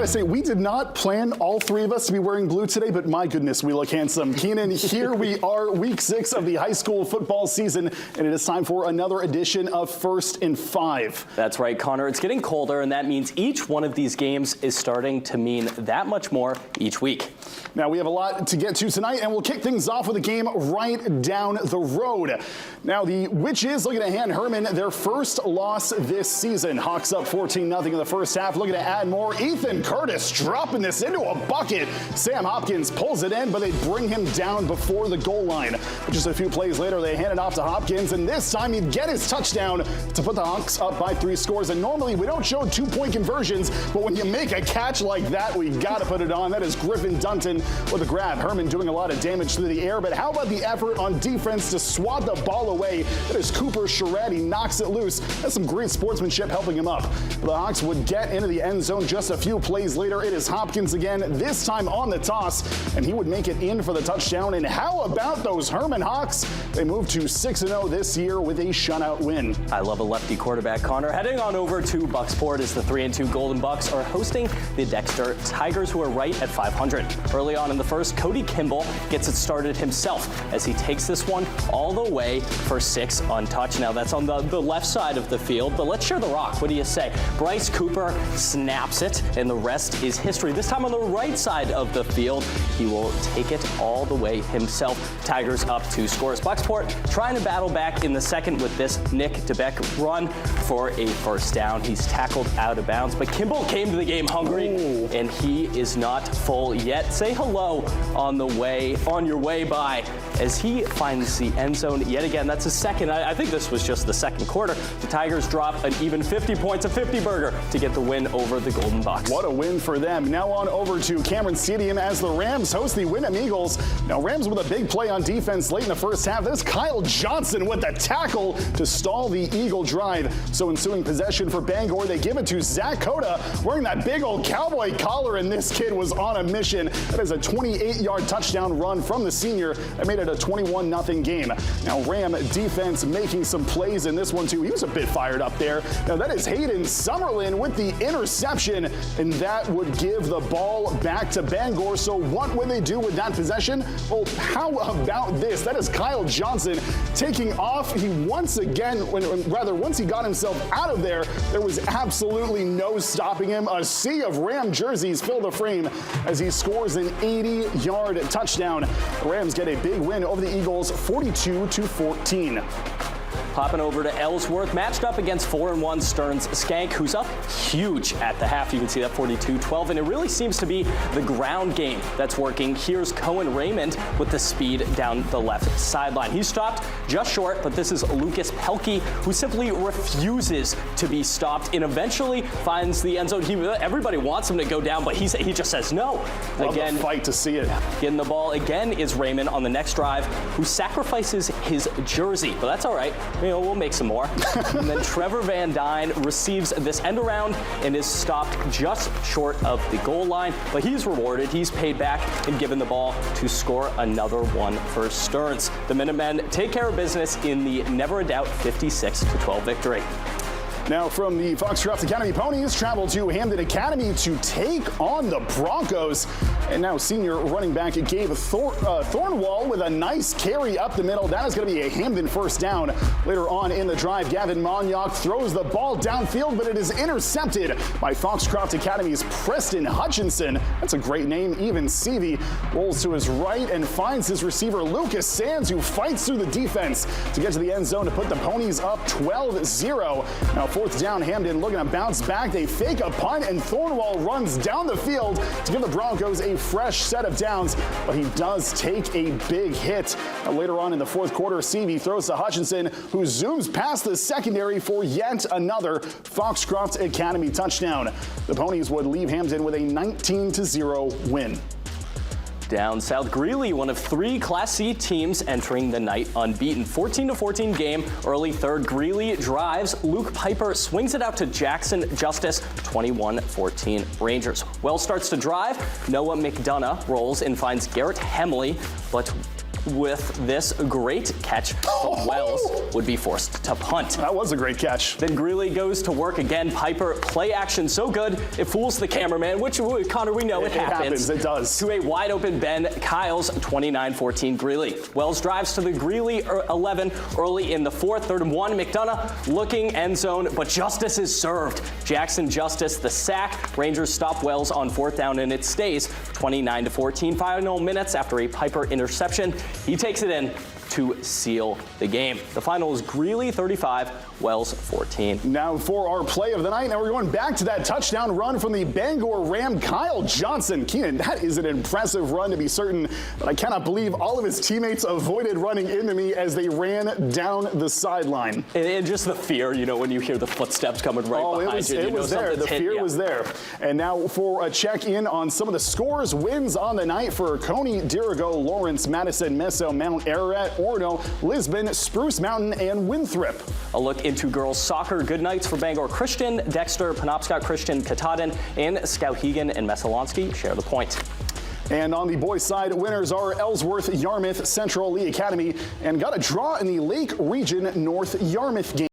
gotta say, we did not plan all three of us to be wearing blue today, but my goodness, we look handsome. Keenan, here we are, week 6 of the high school football season, and it is time for another edition of First and 5. That's right, Connor. It's getting colder, and that means each one of these games is starting to mean that much more each week. Now, we have a lot to get to tonight, and we'll kick things off with a game right down the road. Now, the Witches looking to hand Herman their first loss this season. Hawks up 14-0 in the first half, looking to add more. Ethan Curtis dropping this into a bucket. Sam Hopkins pulls it in, but they bring him down before the goal line. Just a few plays later, they hand it off to Hopkins, and this time he'd get his touchdown to put the Hawks up by 3 scores. And normally we don't show 2-point conversions, but when you make a catch like that, we got to put it on. That is Griffin Dunton with a grab. Herman doing a lot of damage through the air, but how about the effort on defense to swat the ball away? That is Cooper Sherrod. He knocks it loose. That's some great sportsmanship helping him up. The Hawks would get into the end zone just a few plays later. It is Hopkins again, this time on the toss, and he would make it in for the touchdown. And how about those Herman Hawks? They move to 6-0 this year with a shutout win. I love a lefty quarterback, Connor. Heading on over to Bucksport as the 3-2 Golden Bucks are hosting the Dexter Tigers, who are right at 500. Early on in the first, Cody Kimball gets it started himself as he takes this one all the way for 6 untouched. Now that's on the left side of the field, but let's share the rock. What do you say? Bryce Cooper snaps it, and the rest is history. This time on the right side of the field, he will take it all the way himself. Tigers up 2 scores. Bucksport trying to battle back in the second with this Nick DeBeck run for a first down. He's tackled out of bounds, but Kimball came to the game hungry, and he is not full yet. Say hello on your way by as he finds the end zone yet again. That's his second. I think this was just the second quarter. The Tigers drop an even 50 points, a 50-burger to get the win over the Golden Bucks. What a win for them. Now on over to Cameron Stadium as the Rams host the Wyndham Eagles. Now Rams with a big play on defense late in the first half. There's Kyle Johnson with the tackle to stall the Eagle drive. So ensuing possession for Bangor, they give it to Zach Cota wearing that big old cowboy collar, and this kid was on a mission. That is a 28-yard touchdown run from the senior that made it a 21-0 game. Now Ram defense making some plays in this one too. He was a bit fired up there. Now that is Hayden Summerlin with the interception, and that would give the ball back to Bangor. So what would they do with that possession? Well, how about this? That is Kyle Johnson taking off. He once again, once he got himself out of there, there was absolutely no stopping him. A sea of Ram jerseys fill the frame as he scores an 80-yard touchdown. The Rams get a big win over the Eagles, 42-14. Popping over to Ellsworth, matched up against 4-1 Stearns Skank, who's up huge at the half. You can see that 42-12, and it really seems to be the ground game that's working. Here's Cohen Raymond with the speed down the left sideline. He's stopped just short, but this is Lucas Pelkey, who simply refuses to be stopped and eventually finds the end zone. Everybody wants him to go down, but he just says no. Again, fight to see it. Getting the ball again is Raymond on the next drive, who sacrifices his jersey, but that's all right. We'll make some more. And then Trevor Van Dyne receives this end around and is stopped just short of the goal line, but he's rewarded. He's paid back and given the ball to score another one for Stearns. The Minutemen take care of business in the never a doubt 56-12 victory. Now from the Foxcroft Academy Ponies, travel to Hamden Academy to take on the Broncos. And now senior running back Gabe Thornwall with a nice carry up the middle. That is going to be a Hamden first down. Later on in the drive, Gavin Monyock throws the ball downfield, but it is intercepted by Foxcroft Academy's Preston Hutchinson. That's a great name. Even Seavey rolls to his right and finds his receiver Lucas Sands, who fights through the defense to get to the end zone to put the Ponies up 12-0. Now fourth down, Hamden looking to bounce back. They fake a punt, and Thornwall runs down the field to give the Broncos a fresh set of downs, but he does take a big hit. Now, later on in the fourth quarter, Seavey throws to Hutchinson, who zooms past the secondary for yet another Foxcroft Academy touchdown. The Ponies would leave Hamden with a 19-0 win. Down south, Greeley, one of 3 Class C teams entering the night unbeaten. 14-14 game, early third. Greeley drives. Luke Piper swings it out to Jackson Justice, 21-14 Rangers. Wells starts to drive. Noah McDonough rolls and finds Garrett Hemley, but with this great catch, Wells would be forced to punt. That was a great catch. Then Greeley goes to work again. Piper, play action so good, it fools the cameraman, which, Connor, we know it happens. It does. To a wide open Ben Kyles, 29-14 Greeley. Wells drives to the Greeley 11 early in the fourth. 3rd and 1, McDonough looking end zone, but Justice is served. Jackson Justice, the sack. Rangers stop Wells on 4th down, and it stays 29-14. Final minutes after a Piper interception. He takes it in to seal the game. The final is Greeley 35, Wells 14. Now for our play of the night, now we're going back to that touchdown run from the Bangor Ram, Kyle Johnson. Keenan, that is an impressive run to be certain, but I cannot believe all of his teammates avoided running into me as they ran down the sideline. And just the fear, when you hear the footsteps coming right behind you. It was there. The fear was there. And now for a check-in on some of the scores, wins on the night for Coney, Dirigo, Lawrence, Madison, Meso, Mount Ararat, Orono, Lisbon, Spruce Mountain, and Winthrop. A look into girls soccer. Good nights for Bangor Christian, Dexter, Penobscot Christian, Katahdin, and Skowhegan and Messalonski share the point. And on the boys' side, winners are Ellsworth, Yarmouth, Central, Lee Academy, and got a draw in the Lake Region North Yarmouth game.